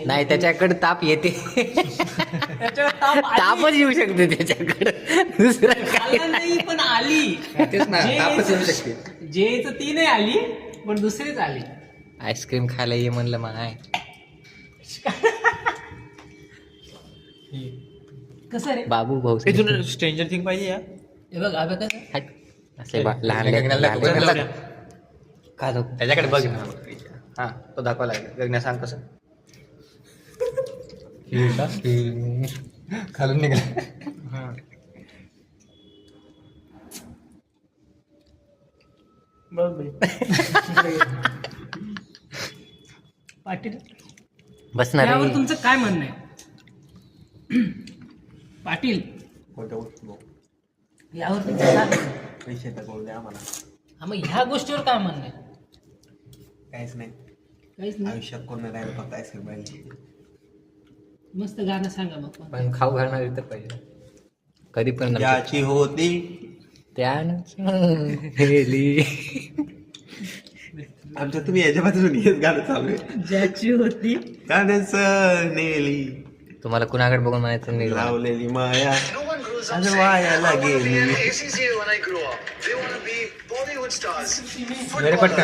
नाही त्याच्याकडे ताप येते. त्याच्यावर ताप आली. तापच येऊ शकते त्याच्याकडे, दुसरं काय आलं नाही पण आली. तेच ना, जे- तापच येऊ शकते. जेच ती नाही आली पण दुसरीच आली. आईस्क्रीम खायला ये म्हणलं मग आहे. कसं रे बाबू भाऊ तुला स्ट्रेंजर थिंग पाहिजे या हे बघ अबे कसं हट. असे लहान गगनाला लहान दाखव, गगनाला लेकरं. का दाखवू? त्याच्याकडे बघ ना. हा तो दाखवा लागेल. गगन्या सांग कसं. खालून निघाला. पाटील बसणार यावर आहे. तुमचं काय म्हणणं आहे? पाटील यावर तुमचं काय म्हणणं आहे? पैसे तर बोलले आम्हाला हा, मग ह्या गोष्टीवर काय म्हणणं आहे? काहीच नाही. काहीच नाही. आयुष्यात कोण नाही राहिलं फक्त आईस्क्रीम पाहिजे. मस्त गाणं सांगा मग पण. पण खाऊ घालणार तर पाहिजे कधी पण ज्याची होती त्यानं हेली. आमच्या तुम्ही याच्यापासून हेच गाणं चालू आहे. ज्याची होती गाण्याचं नेली तुम्हाला कुणाकडे बघून म्हणायचं नाही. लावलेली माया आज वायाला गेली. वेरी पटकन